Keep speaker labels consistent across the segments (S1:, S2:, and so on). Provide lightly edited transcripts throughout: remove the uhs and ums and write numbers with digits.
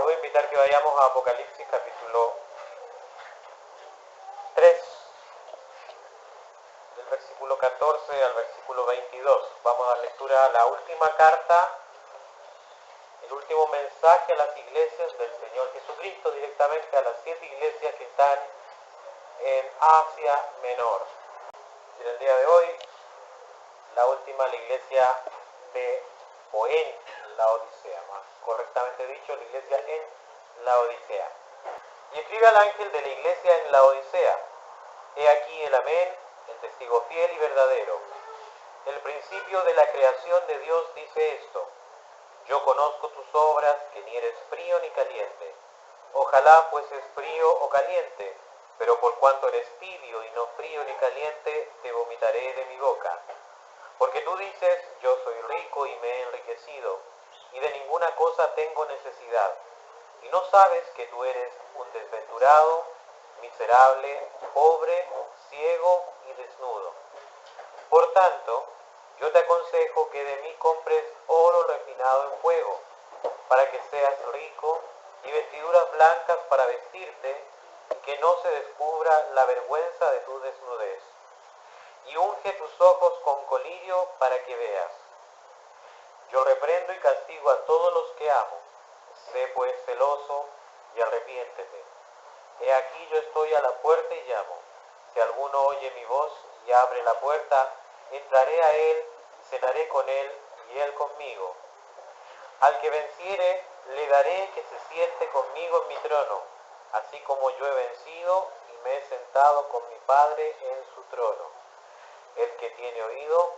S1: voy a invitar que vayamos a Apocalipsis capítulo 3, del versículo 14 al versículo 22. Vamos a dar lectura a la última carta, el último mensaje a las iglesias del Señor Jesucristo, directamente a las 7 iglesias que están en Asia Menor. Y en el día de hoy, la última, la iglesia de en la Odisea, más correctamente dicho, la iglesia en la Odisea. Y escribe al ángel de la iglesia en la Odisea: he aquí el amén, el testigo fiel y verdadero. El principio de la creación de Dios dice esto: yo conozco tus obras, que ni eres frío ni caliente. Ojalá fueses frío o caliente, pero por cuanto eres tibio y no frío ni caliente, te vomitaré de mi boca. Porque tú dices: yo soy rico y me he enriquecido, y de ninguna cosa tengo necesidad. Y no sabes que tú eres un desventurado, miserable, pobre, ciego y desnudo. Por tanto, yo te aconsejo que de mí compres oro refinado en fuego, para que seas rico, y vestiduras blancas para vestirte, y que no se descubra la vergüenza de tu desnudez. Y unge tus ojos con colirio para que veas. Yo reprendo y castigo a todos los que amo. Sé pues celoso y arrepiéntete. He aquí yo estoy a la puerta y llamo. Si alguno oye mi voz y abre la puerta, entraré a él, cenaré con él y él conmigo. Al que venciere, le daré que se siente conmigo en mi trono, así como yo he vencido y me he sentado con mi Padre en su trono. El que tiene oído,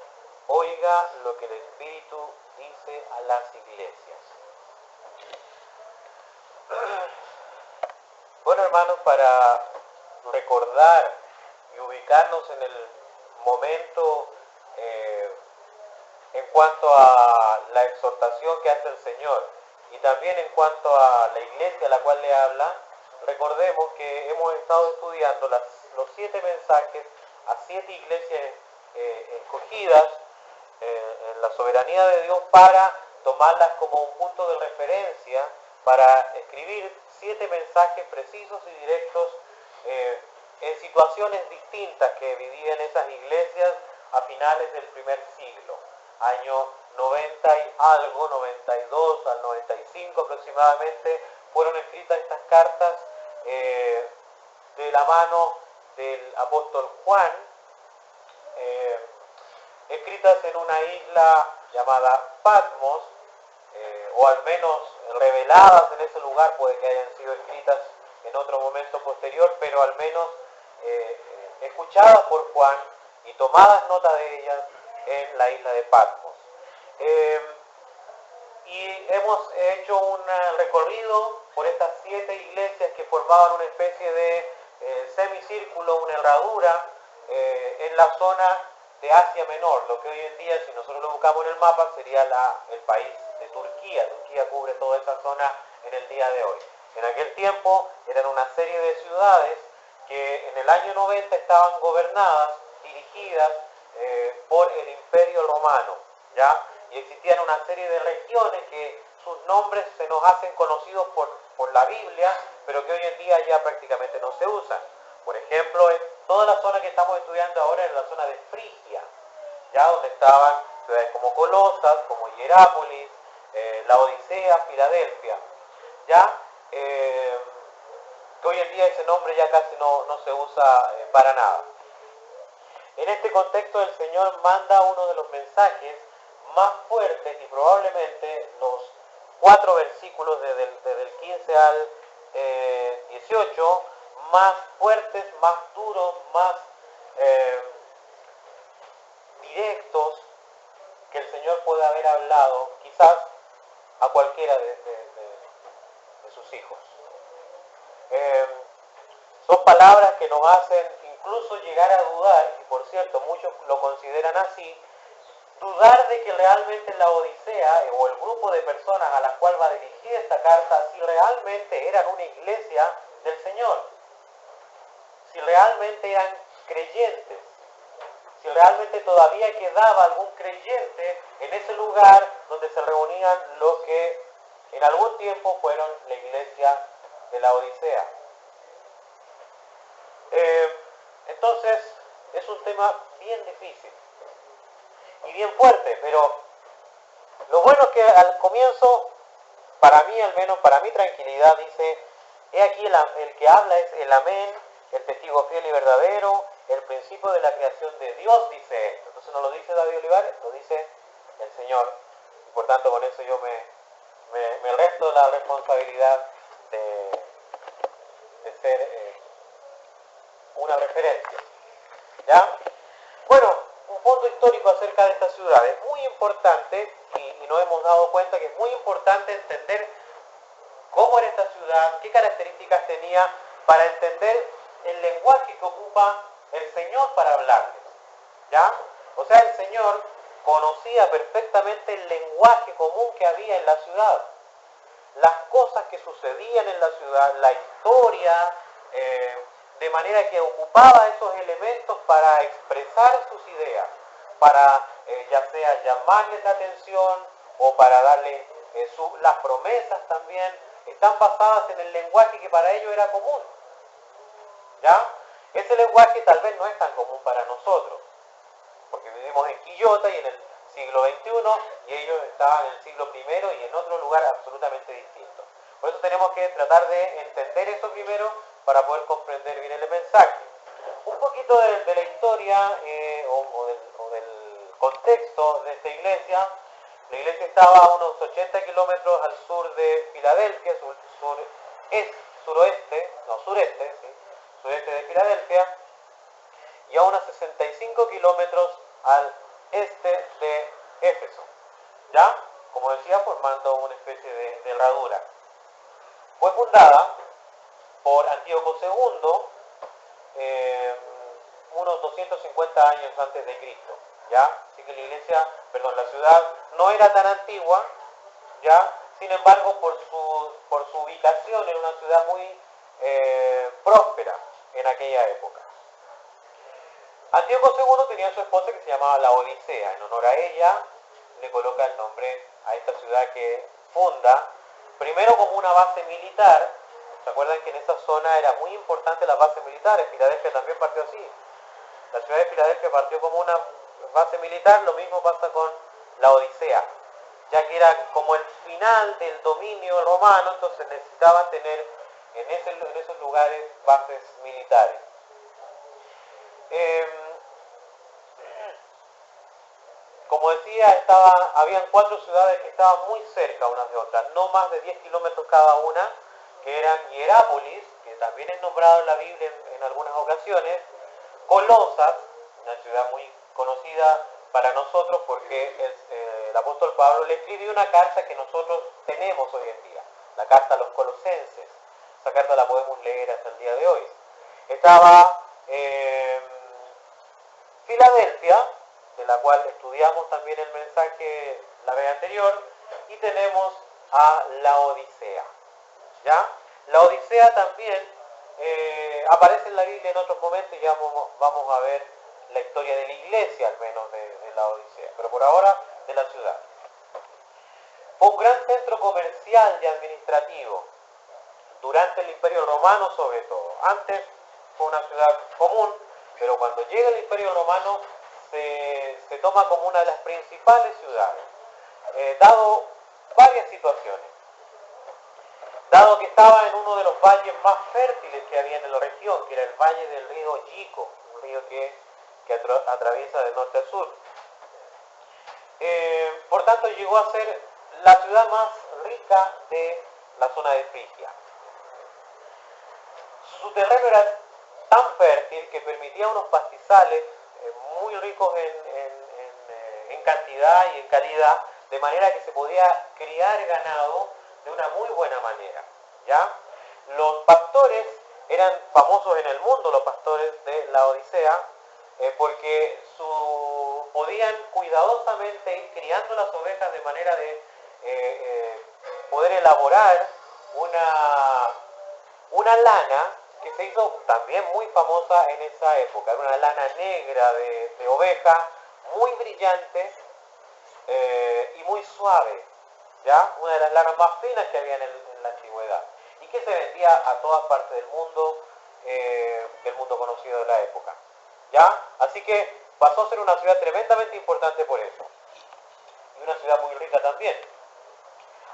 S1: oiga lo que el Espíritu dice a las iglesias. Bueno, hermanos, para recordar y ubicarnos en el momento en cuanto a la exhortación que hace el Señor y también en cuanto a la iglesia a la cual le habla, recordemos que hemos estado estudiando los 7 mensajes a 7 iglesias escogidas en la soberanía de Dios para tomarlas como un punto de referencia para escribir 7 mensajes precisos y directos en situaciones distintas que vivían esas iglesias a finales del primer siglo, año 90 y algo, 92 al 95 aproximadamente, fueron escritas estas cartas de la mano del apóstol Juan, escritas en una isla llamada Patmos, o al menos reveladas en ese lugar, puede que hayan sido escritas en otro momento posterior, pero al menos escuchadas por Juan y tomadas nota de ellas en la isla de Patmos. Y hemos hecho un recorrido por estas 7 iglesias que formaban una especie de semicírculo, una herradura en la zona de Asia Menor, lo que hoy en día, si nosotros lo buscamos en el mapa, sería el país de Turquía. Turquía cubre toda esa zona en el día de hoy. En aquel tiempo eran una serie de ciudades que en el año 90 estaban gobernadas, dirigidas por el Imperio Romano, ¿ya? Y existían una serie de regiones que sus nombres se nos hacen conocidos por la Biblia, pero que hoy en día ya prácticamente no se usan. Por ejemplo, en toda la zona que estamos estudiando ahora es la zona de Frigia, ya donde estaban ciudades como Colosas, como Hierápolis, la Odisea, Filadelfia, ya que hoy en día ese nombre ya casi no se usa para nada. En este contexto el Señor manda uno de los mensajes más fuertes y probablemente los 4 versículos desde el 15 al 18 más fuertes, más duros, más directos que el Señor puede haber hablado quizás a cualquiera de sus hijos. Son palabras que nos hacen incluso llegar a dudar, y por cierto muchos lo consideran así, dudar de que realmente la Odisea o el grupo de personas a las cuales va dirigida esta carta, si realmente eran una iglesia del Señor, si realmente eran creyentes, si realmente todavía quedaba algún creyente en ese lugar donde se reunían los que en algún tiempo fueron la iglesia de la Odisea. Entonces, es un tema bien difícil y bien fuerte, pero lo bueno es que al comienzo, para mí al menos, para mi tranquilidad, dice, he aquí el que habla es el amén, el testigo fiel y verdadero, el principio de la creación de Dios, dice esto. Entonces no lo dice David Olivares, lo dice el Señor. Y por tanto con eso yo me resto la responsabilidad de ser una referencia. ¿Ya? Bueno, un fondo histórico acerca de esta ciudad es muy importante y nos hemos dado cuenta que es muy importante entender cómo era esta ciudad, qué características tenía para entender el lenguaje que ocupa el Señor para hablarles. ¿Ya? O sea, el Señor conocía perfectamente el lenguaje común que había en la ciudad, las cosas que sucedían en la ciudad, la historia, de manera que ocupaba esos elementos para expresar sus ideas, para ya sea llamarles la atención o para darle las promesas también, están basadas en el lenguaje que para ellos era común. ¿Ya? Ese lenguaje tal vez no es tan común para nosotros, porque vivimos en Quillota y en el siglo XXI y ellos estaban en el siglo I y en otro lugar absolutamente distinto. Por eso tenemos que tratar de entender eso primero para poder comprender bien el mensaje. Un poquito de la historia o del contexto de esta iglesia. La iglesia estaba a unos 80 kilómetros al sur de Filadelfia, sureste de Filadelfia, y a unos 65 kilómetros al este de Éfeso, ¿ya? Como decía, formando una especie de herradura. Fue fundada por Antíoco II, unos 250 años antes de Cristo, ¿ya? Así que la ciudad no era tan antigua, ¿ya? Sin embargo, por su ubicación, era una ciudad muy próspera en aquella época. Antíoco II tenía su esposa que se llamaba la Odisea. En honor a ella, le coloca el nombre a esta ciudad que funda, primero como una base militar. ¿Se acuerdan que en esa zona era muy importante la base militar? En Filadelfia también partió así. La ciudad de Filadelfia partió como una base militar, lo mismo pasa con la Odisea, ya que era como el final del dominio romano, entonces necesitaban tener en esos lugares bases militares. Como decía, habían 4 ciudades que estaban muy cerca unas de otras, no más de 10 kilómetros cada una, que eran Hierápolis, que también es nombrado en la Biblia en algunas ocasiones, Colosas, una ciudad muy conocida para nosotros porque el apóstol Pablo le escribió una carta que nosotros tenemos hoy en día, la carta a los Colosenses. Esa carta la podemos leer hasta el día de hoy. Estaba Filadelfia, de la cual estudiamos también el mensaje la vez anterior, y tenemos a la Odisea. ¿Ya? La Odisea también aparece en la Biblia en otros momentos y ya vamos a ver la historia de la iglesia, al menos de la Odisea, pero por ahora de la ciudad. Fue un gran centro comercial y administrativo durante el Imperio Romano sobre todo. Antes fue una ciudad común, pero cuando llega el Imperio Romano se toma como una de las principales ciudades, dado varias situaciones. Dado que estaba en uno de los valles más fértiles que había en la región, que era el valle del río Yico, un río que atraviesa de norte a sur. Por tanto, llegó a ser la ciudad más rica de la zona de Frigia. Su terreno era tan fértil que permitía unos pastizales muy ricos en cantidad y en calidad, de manera que se podía criar ganado de una muy buena manera, ¿ya? Los pastores eran famosos en el mundo, los pastores de la Odisea, porque podían cuidadosamente ir criando las ovejas de manera de poder elaborar una lana que se hizo también muy famosa en esa época. Era una lana negra de oveja, muy brillante y muy suave. ¿ya? Una de las lanas más finas que había en la antigüedad, y que se vendía a todas partes del mundo conocido de la época, ¿ya? Así que pasó a ser una ciudad tremendamente importante por eso, y una ciudad muy rica también.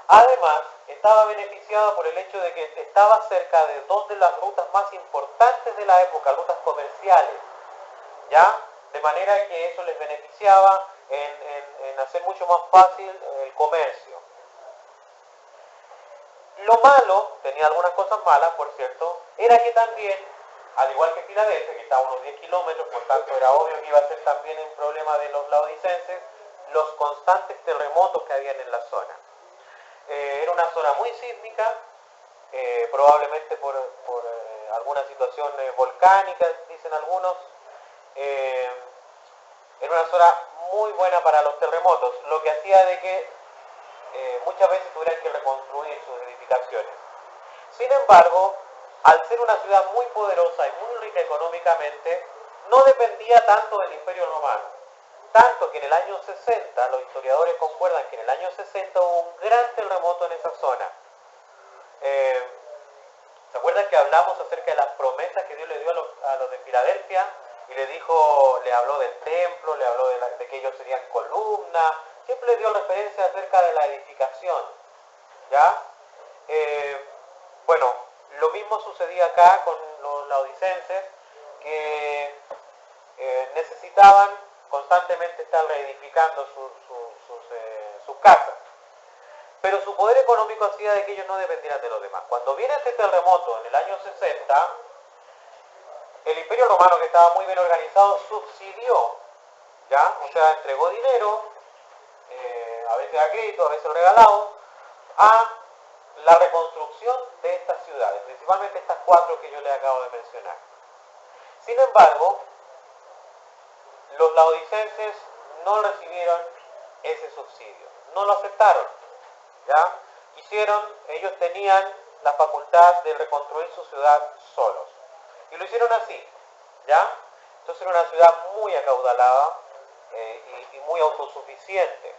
S1: Además, estaba beneficiada por el hecho de que estaba cerca de dos de las rutas más importantes de la época, rutas comerciales, ¿ya? De manera que eso les beneficiaba en hacer mucho más fácil el comercio. Lo malo, tenía algunas cosas malas, por cierto, era que también, al igual que Filadelfia, que estaba a unos 10 kilómetros, por tanto era obvio que iba a ser también un problema de los laodicenses, los constantes terremotos que habían en la zona. Era una zona muy sísmica, probablemente por alguna situación volcánica, dicen algunos. Era una zona muy buena para los terremotos, lo que hacía de que muchas veces tuvieran que reconstruir sus edificaciones. Sin embargo, al ser una ciudad muy poderosa y muy rica económicamente, no dependía tanto del Imperio Romano. Tanto que en el año 60, los historiadores concuerdan que en el año 60 hubo un gran terremoto en esa zona. ¿Se acuerdan que hablamos acerca de las promesas que Dios le dio a los de Filadelfia? Y le habló del templo, le habló de que ellos serían columnas, siempre le dio referencia acerca de la edificación, ¿ya? Bueno, lo mismo sucedía acá con los laodicenses, que necesitaban constantemente estar reedificando sus casas. Pero su poder económico hacía de que ellos no dependieran de los demás. Cuando viene este terremoto en el año 60, el Imperio Romano, que estaba muy bien organizado, subsidió, ¿ya? O sea, entregó dinero, a veces a crédito, a veces regalado, a la reconstrucción de estas ciudades, principalmente estas 4 que yo les acabo de mencionar. Sin embargo, los laodicenses no recibieron ese subsidio, no lo aceptaron, ¿ya? Ellos tenían la facultad de reconstruir su ciudad solos, y lo hicieron así, ¿ya? Entonces era una ciudad muy acaudalada y muy autosuficiente.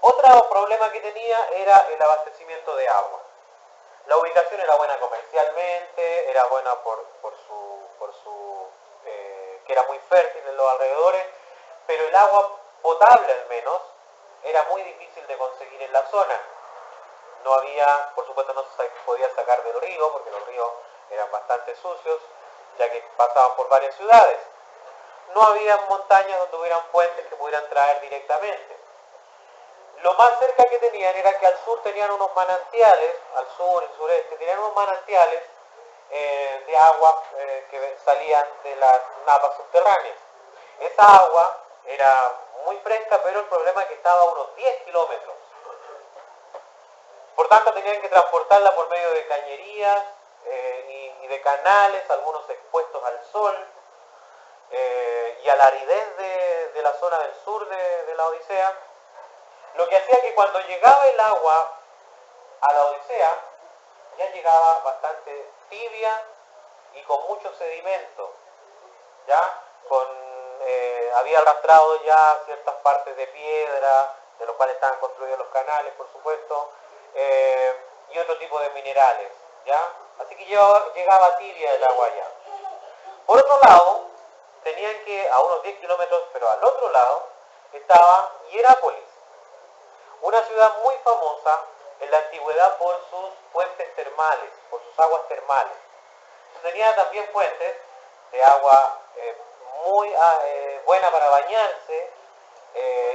S1: Otro problema que tenía era el abastecimiento de agua. La ubicación era buena comercialmente, era buena que era muy fértil en los alrededores, pero el agua potable al menos era muy difícil de conseguir en la zona. No había, por supuesto no se podía sacar del río, porque los ríos eran bastante sucios, ya que pasaban por varias ciudades. No había montañas donde hubieran puentes que pudieran traer directamente. Lo más cerca que tenían era que al sur tenían unos manantiales, al sur y sureste, tenían unos manantiales de agua que salían de las napas subterráneas. Esa agua era muy fresca, pero el problema es que estaba a unos 10 kilómetros. Por tanto, tenían que transportarla por medio de cañerías y de canales, algunos expuestos al sol y a la aridez de la zona del sur de la Odisea, lo que hacía que cuando llegaba el agua a la Odisea, ya llegaba bastante tibia y con mucho sedimento, ¿ya? Había arrastrado ya ciertas partes de piedra, de los cuales estaban construidos los canales, por supuesto, y otro tipo de minerales, ¿ya? Así que llegaba tibia el agua allá. Por otro lado, tenían que, a unos 10 kilómetros, pero al otro lado, estaba Hierápolis, una ciudad muy famosa en la antigüedad por sus fuentes termales, por sus aguas termales. Tenía también fuentes de agua muy buena para bañarse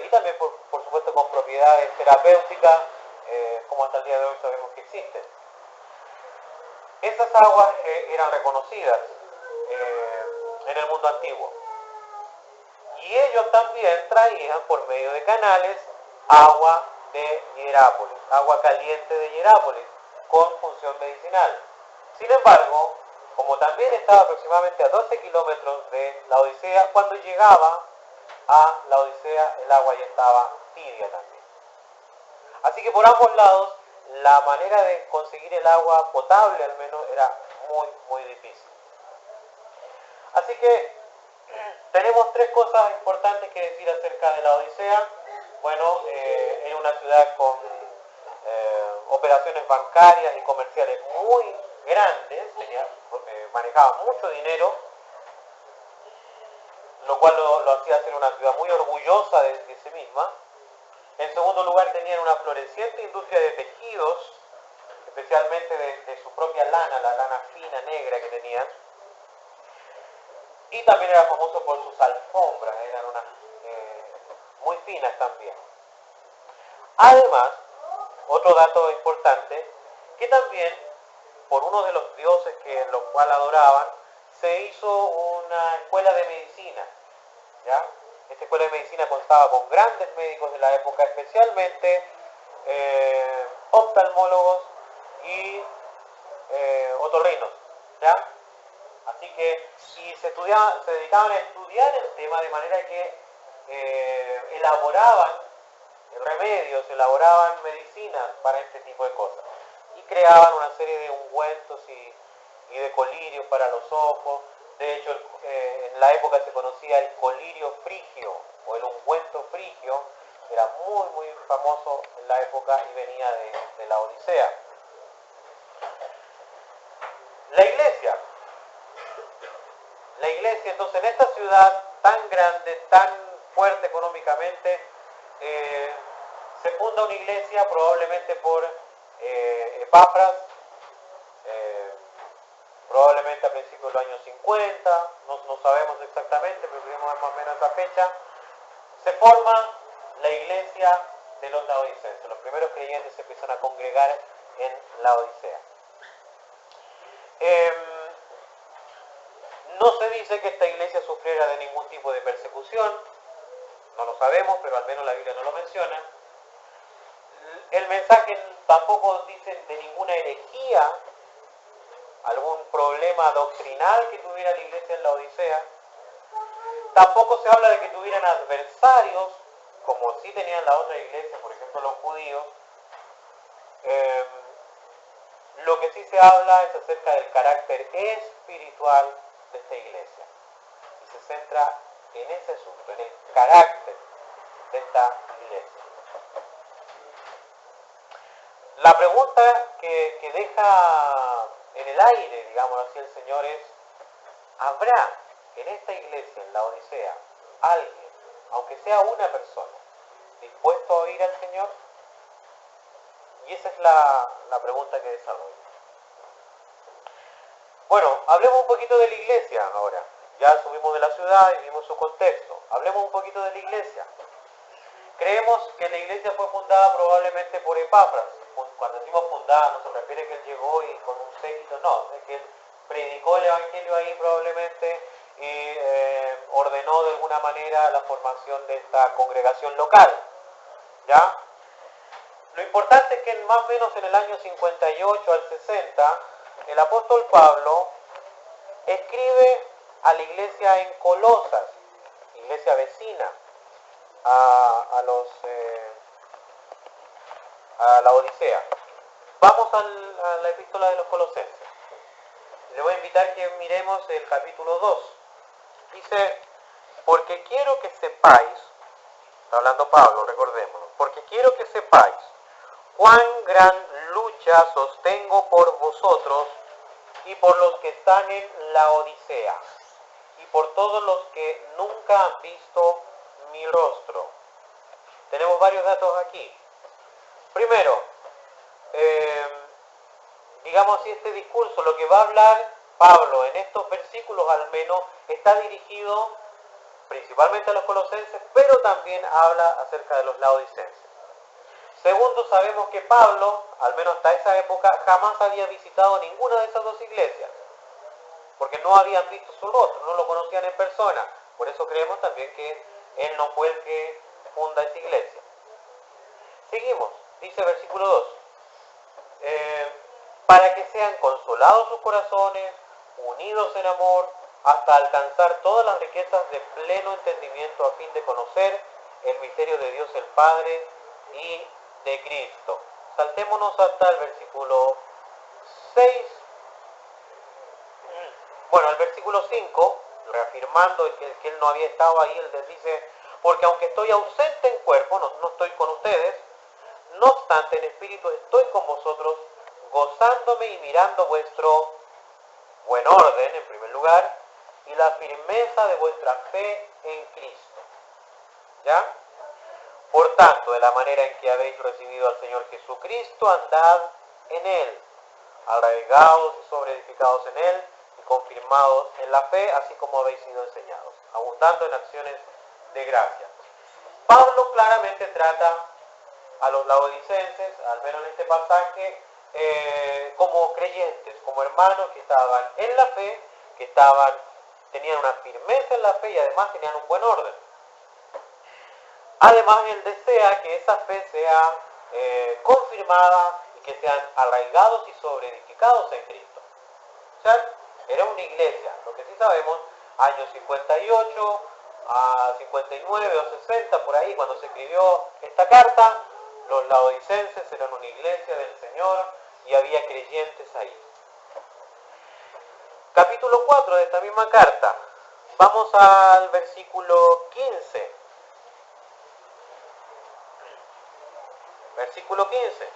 S1: y también, por supuesto, con propiedades terapéuticas, como hasta el día de hoy sabemos que existen. Esas aguas eran reconocidas en el mundo antiguo. Y ellos también traían por medio de canales agua de Hierápolis, agua caliente de Hierápolis, con función medicinal. Sin embargo, como también estaba aproximadamente a 12 kilómetros de la Odisea, cuando llegaba a la Odisea el agua ya estaba tibia también. Así que por ambos lados, la manera de conseguir el agua potable al menos era muy, muy difícil. Así que Tenemos tres cosas importantes que decir acerca de la Odisea. Bueno, era una ciudad con operaciones bancarias y comerciales muy grandes, manejaba mucho dinero, lo cual lo hacía ser una ciudad muy orgullosa de sí misma. En segundo lugar, tenían una floreciente industria de tejidos, especialmente de su propia lana, la lana fina, negra que tenían. Y también era famoso por sus alfombras, eran unas muy finas también. Además, otro dato importante, que también por uno de los dioses que los cuales adoraban, se hizo una escuela de medicina, ¿ya? Esta escuela de medicina contaba con grandes médicos de la época, especialmente oftalmólogos y otorrinos, ¿ya? Así que se dedicaban a estudiar el tema de manera que elaboraban remedios, elaboraban medicinas para este tipo de cosas. Y creaban una serie de ungüentos y de colirios para los ojos. De hecho, en la época se conocía el colirio frigio o el ungüento frigio. Era muy, muy famoso en la época y venía de la Odisea. La iglesia, entonces, en esta ciudad tan grande, tan fuerte económicamente, se funda una iglesia probablemente por Epafras, probablemente a principios de los años 50, no sabemos exactamente, pero creemos más o menos esa fecha. Se forma la iglesia de los laodicenses. Los primeros creyentes se empiezan a congregar en la Odisea. No se dice que esta iglesia sufriera de ningún tipo de persecución, no lo sabemos, pero al menos la Biblia no lo menciona. El mensaje tampoco dice de ninguna herejía, algún problema doctrinal que tuviera la iglesia en la Odisea. Tampoco se habla de que tuvieran adversarios, como sí tenían la otra iglesia, por ejemplo los judíos. Lo que sí se habla es acerca del carácter espiritual de esta iglesia. Y se centra en ese asunto, en el carácter de esta iglesia. La pregunta que deja en el aire, digamos así, el Señor es: ¿habrá en esta iglesia, en la Odisea, alguien, aunque sea una persona, dispuesto a oír al Señor? Y esa es la pregunta que desarrolla. Bueno, hablemos un poquito de la iglesia ahora. Ya subimos de la ciudad y vimos su contexto. Hablemos un poquito de la iglesia. Creemos que la iglesia fue fundada probablemente por Epafras. Cuando decimos fundada no se refiere a que él llegó y con un séquito, no, es que él predicó el evangelio ahí probablemente y ordenó de alguna manera la formación de esta congregación local. ¿Ya? Lo importante es que más o menos en el año 58 al 60, el apóstol Pablo escribe a la iglesia en Colosas, iglesia vecina, a la Odisea. Vamos a la epístola de los Colosenses. Le voy a invitar que miremos el capítulo 2. Dice: porque quiero que sepáis, está hablando Pablo, recordémoslo, porque quiero que sepáis cuán gran lucha sostengo por vosotros y por los que están en la Odisea y por todos los que nunca han visto mi rostro. Tenemos varios datos aquí. Primero, digamos así, este discurso, lo que va a hablar Pablo en estos versículos al menos, está dirigido principalmente a los colosenses, pero también habla acerca de los laodicenses. Segundo, sabemos que Pablo, al menos hasta esa época, jamás había visitado ninguna de esas dos iglesias, porque no habían visto su rostro, no lo conocían en persona. Por eso creemos también que él no fue el que funda esa iglesia. Seguimos, dice versículo 2. Para que sean consolados sus corazones, unidos en amor, hasta alcanzar todas las riquezas de pleno entendimiento, a fin de conocer el misterio de Dios el Padre y de Cristo. Saltémonos hasta el versículo 6. Bueno, el versículo 5 reafirmando que él no había estado ahí, él les dice, porque aunque estoy ausente en cuerpo, no estoy con ustedes, no obstante en espíritu estoy con vosotros, gozándome y mirando vuestro buen orden, en primer lugar, y la firmeza de vuestra fe en Cristo. ¿Ya? Por tanto, de la manera en que habéis recibido al Señor Jesucristo, andad en Él, arraigados y sobreedificados en Él, y confirmados en la fe, así como habéis sido enseñados, abundando en acciones de gracia. Pablo claramente trata a los laodicenses, al menos en este pasaje, como creyentes, como hermanos que estaban en la fe, que tenían una firmeza en la fe y además tenían un buen orden. Además, él desea que esa fe sea confirmada y que sean arraigados y sobreedificados en Cristo. O sea, era una iglesia, lo que sí sabemos, años 58 a 59 o 60, por ahí, cuando se escribió esta carta, los laodicenses eran una iglesia del Señor y había creyentes ahí. Capítulo 4 de esta misma carta. Vamos al versículo 15. Versículo 15.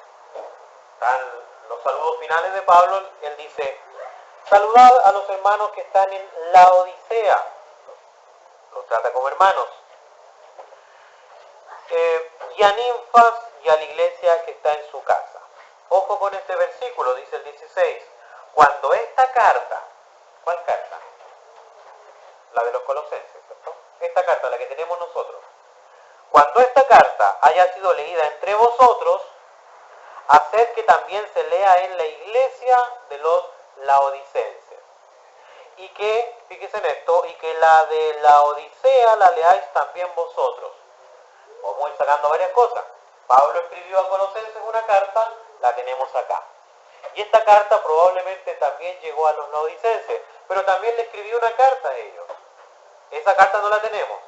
S1: Están los saludos finales de Pablo. Él dice, saludad a los hermanos que están en Laodicea. Los trata como hermanos. Y a Ninfas y a la iglesia que está en su casa. Ojo con este versículo, dice el 16. Cuando esta carta, ¿cuál carta? La de los Colosenses, ¿cierto? Esta carta, la que tenemos nosotros. Cuando esta carta haya sido leída entre vosotros, haced que también se lea en la iglesia de los laodicenses. Y que, fíjense en esto, y que la de Laodicea la leáis también vosotros. Vamos a ir sacando varias cosas. Pablo escribió a Colosenses una carta, la tenemos acá. Y esta carta probablemente también llegó a los laodicenses, pero también le escribió una carta a ellos. Esa carta no la tenemos.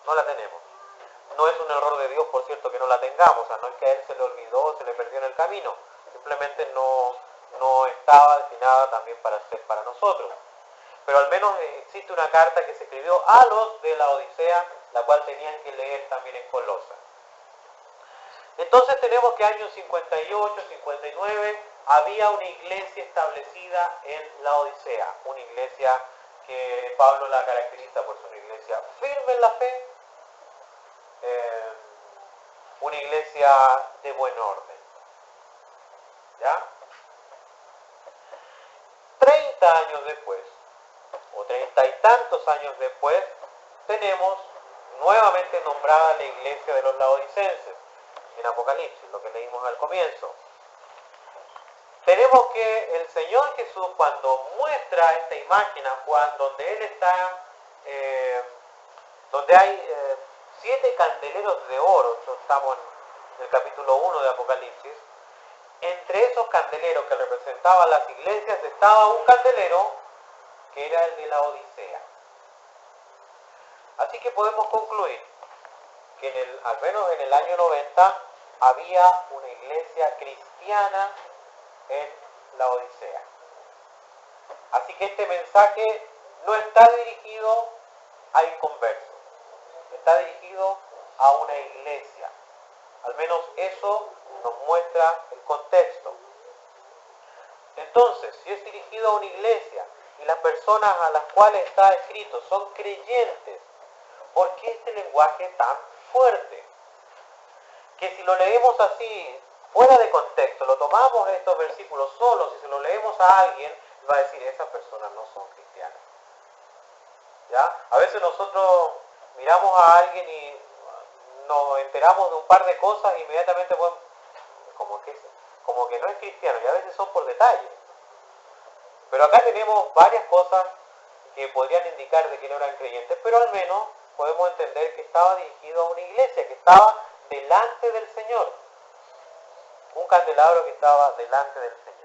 S1: No la tenemos. No es un error de Dios, por cierto, que no la tengamos. O sea, no es que a él se le olvidó, se le perdió en el camino. Simplemente no estaba destinada también para ser para nosotros. Pero al menos existe una carta que se escribió a los de la Odisea, la cual tenían que leer también en Colosa. Entonces tenemos que años 58, 59, había una iglesia establecida en la Odisea. Una iglesia que Pablo la caracteriza por ser una iglesia firme en la fe, una iglesia de buen orden. ¿Ya? 30 años después, o 30 y tantos años después, tenemos nuevamente nombrada la iglesia de los laodicenses, en Apocalipsis, lo que leímos al comienzo. Tenemos que el Señor Jesús, cuando muestra esta imagen a Juan, donde Él está, donde hay 7 candeleros de oro, estamos en el capítulo 1 de Apocalipsis, entre esos candeleros que representaban las iglesias estaba un candelero que era el de la Odisea. Así que podemos concluir que al menos en el año 90 había una iglesia cristiana en la Odisea. Así que este mensaje no está dirigido a inconversos, está dirigido a una iglesia. Al menos eso nos muestra el contexto. Entonces, si es dirigido a una iglesia y las personas a las cuales está escrito son creyentes, ¿por qué este lenguaje tan fuerte? Que si lo leemos así, fuera de contexto, lo tomamos estos versículos solos y se lo leemos a alguien, va a decir, esas personas no son cristianas. ¿Ya? A veces nosotros miramos a alguien y nos enteramos de un par de cosas e inmediatamente podemos, como que no es cristiano, y a veces son por detalle. Pero acá tenemos varias cosas que podrían indicar de que no eran creyentes, pero al menos podemos entender que estaba dirigido a una iglesia, que estaba delante del Señor. Un candelabro que estaba delante del Señor.